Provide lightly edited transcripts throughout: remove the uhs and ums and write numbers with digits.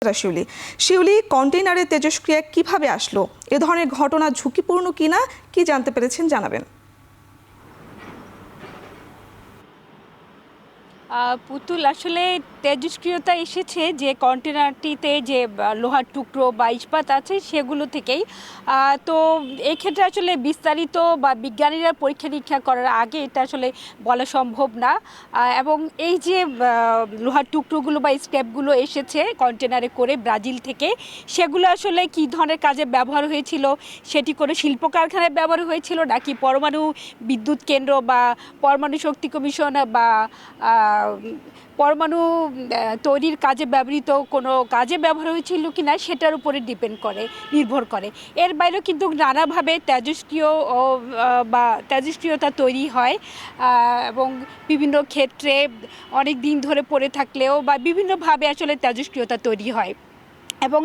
শিউলি শিউলি কন্টেইনারে তেজস্ক্রিয়া কিভাবে আসলো, এ ধরনের ঘটনা ঝুঁকিপূর্ণ কিনা কি জানতে পেরেছেন জানাবেন। পুতুল আসলে তেজস্ক্রিয়তা এসেছে যে কন্টেনারটিতে যে লোহার টুকরো বা ইস্পাত আছে সেগুলো থেকেই। তো এক্ষেত্রে আসলে বিস্তারিত বা বিজ্ঞানীরা পরীক্ষা নিরীক্ষা করার আগে এটা আসলে বলা সম্ভব না। এবং এই যে লোহার টুকরোগুলো বা স্ক্র্যাপগুলো এসেছে কন্টেনারে করে ব্রাজিল থেকে, সেগুলো আসলে কী ধরনের কাজে ব্যবহার হয়েছিল, সেটি করে শিল্প কারখানায় ব্যবহার হয়েছিল নাকি পরমাণু বিদ্যুৎ কেন্দ্র বা পরমাণু শক্তি কমিশন বা পরমাণু তৈরির কাজে ব্যবহৃত কোনো কাজে ব্যবহার হয়েছিল কি না সেটার উপরে নির্ভর করে। এর বাইরেও কিন্তু নানাভাবে তেজস্ক্রিয় বা তেজস্ক্রিয়তা তৈরি হয় এবং বিভিন্ন ক্ষেত্রে অনেক দিন ধরে পড়ে থাকলেও বা বিভিন্নভাবে আসলে তেজস্ক্রিয়তা তৈরি হয়। এবং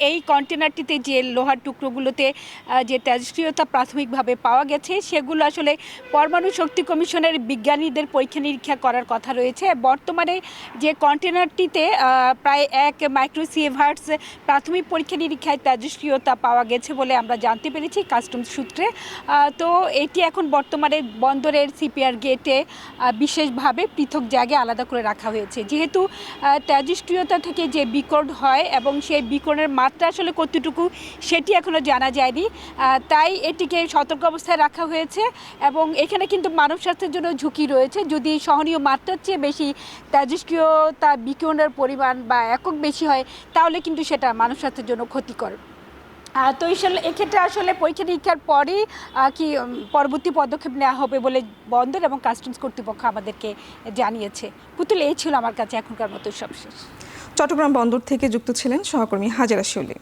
এই কন্টেনারটিতে যে লোহার টুকরোগুলোতে যে তেজস্ক্রিয়তা প্রাথমিকভাবে পাওয়া গেছে সেগুলো আসলে পরমাণু শক্তি কমিশনের বিজ্ঞানীদের পরীক্ষা নিরীক্ষা করার কথা রয়েছে। বর্তমানে যে কন্টেনারটিতে প্রায় 1 মাইক্রোসিভার্টস প্রাথমিক পরীক্ষা নিরীক্ষায় তেজস্ক্রিয়তা পাওয়া গেছে বলে আমরা জানতে পেরেছি কাস্টমস সূত্রে। তো এটি এখন বর্তমানে বন্দরের সিপিআর গেটে বিশেষভাবে পৃথক জায়গায় আলাদা করে রাখা হয়েছে, যেহেতু তেজস্ক্রিয়তা থেকে যে বিকর্ণ হয় এবং সেই বিকরণের মাত্রা আসলে কতটুকু সেটি এখনও জানা যায়নি। তাই এটিকে সতর্ক অবস্থায় রাখা হয়েছে এবং এখানে কিন্তু মানব স্বাস্থ্যের জন্য ঝুঁকি রয়েছে। যদি সহনীয় মাত্রার চেয়ে বেশি তেজস্ক্রিয়তা বিকিরণের পরিমাণ বা একক বেশি হয় তাহলে কিন্তু সেটা মানব স্বাস্থ্যের জন্য ক্ষতিকর। তো এক্ষেত্রে আসলে পরীক্ষা নিরীক্ষার পরেই পরবর্তী পদক্ষেপ নেওয়া হবে বলে বন্দর এবং কাস্টমস কর্তৃপক্ষ আমাদেরকে জানিয়েছে। পুতুল, এই ছিল আমার কাছে এখনকার মতো সবশেষ। চট্টগ্রাম বন্দর থেকে যুক্ত ছিলেন সহকর্মী হাজেরা শিউলি।